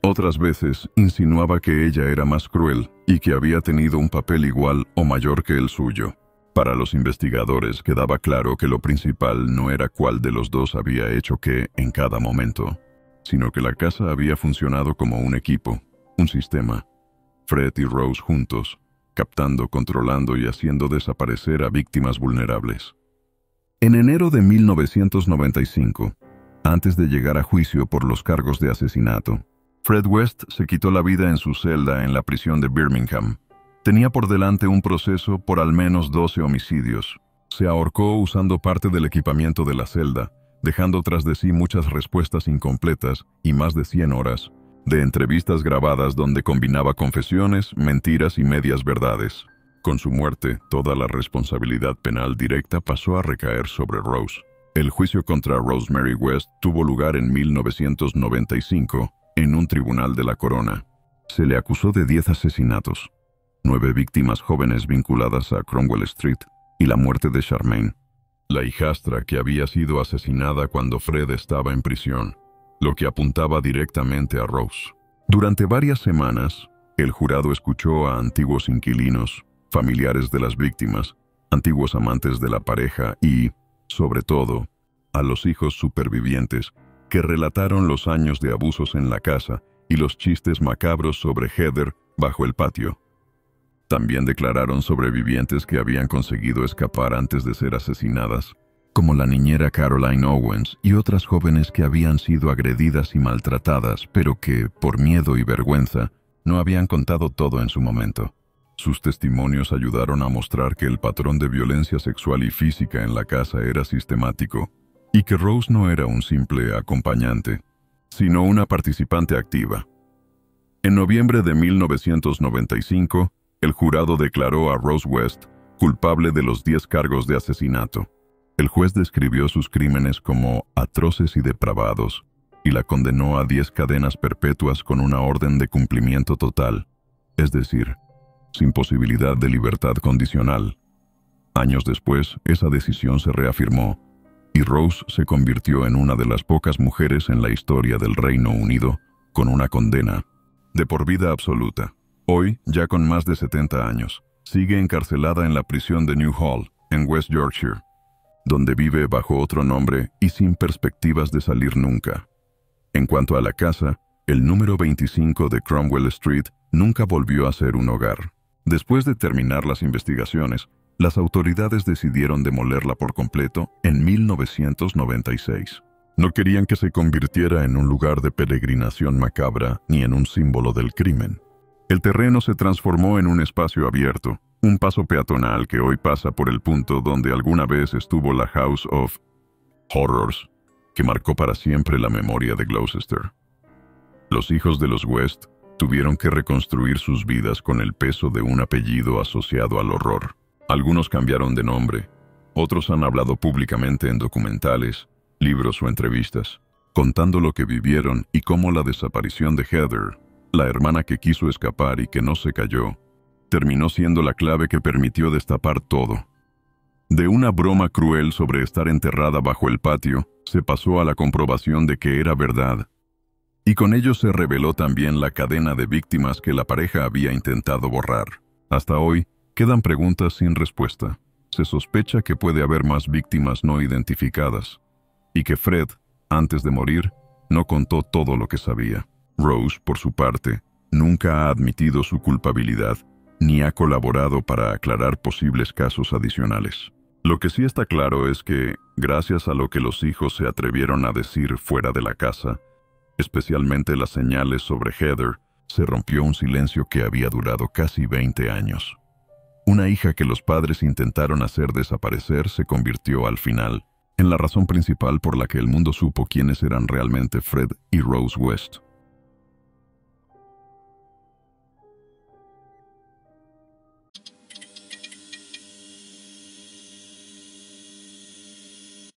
Otras veces insinuaba que ella era más cruel y que había tenido un papel igual o mayor que el suyo. Para los investigadores quedaba claro que lo principal no era cuál de los dos había hecho qué en cada momento, sino que la casa había funcionado como un equipo, un sistema. Fred y Rose juntos, captando, controlando y haciendo desaparecer a víctimas vulnerables. En enero de 1995, antes de llegar a juicio por los cargos de asesinato, Fred West se quitó la vida en su celda en la prisión de Birmingham. Tenía por delante un proceso por al menos 12 homicidios. Se ahorcó usando parte del equipamiento de la celda, dejando tras de sí muchas respuestas incompletas y más de 100 horas de entrevistas grabadas donde combinaba confesiones, mentiras y medias verdades. Con su muerte, toda la responsabilidad penal directa pasó a recaer sobre Rose. El juicio contra Rosemary West tuvo lugar en 1995 en un tribunal de la Corona. Se le acusó de 10 asesinatos, 9 víctimas jóvenes vinculadas a Cromwell Street y la muerte de Charmaine, la hijastra que había sido asesinada cuando Fred estaba en prisión, lo que apuntaba directamente a Rose. Durante varias semanas, el jurado escuchó a antiguos inquilinos, familiares de las víctimas, antiguos amantes de la pareja y, sobre todo, a los hijos supervivientes que relataron los años de abusos en la casa y los chistes macabros sobre Heather bajo el patio. También declararon sobrevivientes que habían conseguido escapar antes de ser asesinadas, como la niñera Caroline Owens y otras jóvenes que habían sido agredidas y maltratadas, pero que, por miedo y vergüenza, no habían contado todo en su momento. Sus testimonios ayudaron a mostrar que el patrón de violencia sexual y física en la casa era sistemático, y que Rose no era un simple acompañante, sino una participante activa. En noviembre de 1995, el jurado declaró a Rose West culpable de los 10 cargos de asesinato. El juez describió sus crímenes como atroces y depravados, y la condenó a 10 cadenas perpetuas con una orden de cumplimiento total, es decir, sin posibilidad de libertad condicional. Años después, esa decisión se reafirmó, y Rose se convirtió en una de las pocas mujeres en la historia del Reino Unido con una condena de por vida absoluta. Hoy, ya con más de 70 años, sigue encarcelada en la prisión de New Hall, en West Yorkshire, donde vive bajo otro nombre y sin perspectivas de salir nunca. En cuanto a la casa, el número 25 de Cromwell Street nunca volvió a ser un hogar. Después de terminar las investigaciones, las autoridades decidieron demolerla por completo en 1996. No querían que se convirtiera en un lugar de peregrinación macabra ni en un símbolo del crimen. El terreno se transformó en un espacio abierto, un paso peatonal que hoy pasa por el punto donde alguna vez estuvo la House of Horrors, que marcó para siempre la memoria de Gloucester. Los hijos de los West tuvieron que reconstruir sus vidas con el peso de un apellido asociado al horror. Algunos cambiaron de nombre, otros han hablado públicamente en documentales, libros o entrevistas, contando lo que vivieron y cómo la desaparición de Heather, la hermana que quiso escapar y que no se cayó, terminó siendo la clave que permitió destapar todo. De una broma cruel sobre estar enterrada bajo el patio, se pasó a la comprobación de que era verdad. Y con ello se reveló también la cadena de víctimas que la pareja había intentado borrar. Hasta hoy, quedan preguntas sin respuesta. Se sospecha que puede haber más víctimas no identificadas, y que Fred, antes de morir, no contó todo lo que sabía. Rose, por su parte, nunca ha admitido su culpabilidad, ni ha colaborado para aclarar posibles casos adicionales. Lo que sí está claro es que, Gracias a lo que los hijos se atrevieron a decir fuera de la casa, especialmente las señales sobre Heather, se rompió un silencio que había durado casi 20 años. Una hija que los padres intentaron hacer desaparecer se convirtió al final en la razón principal por la que el mundo supo quiénes eran realmente Fred y Rose West.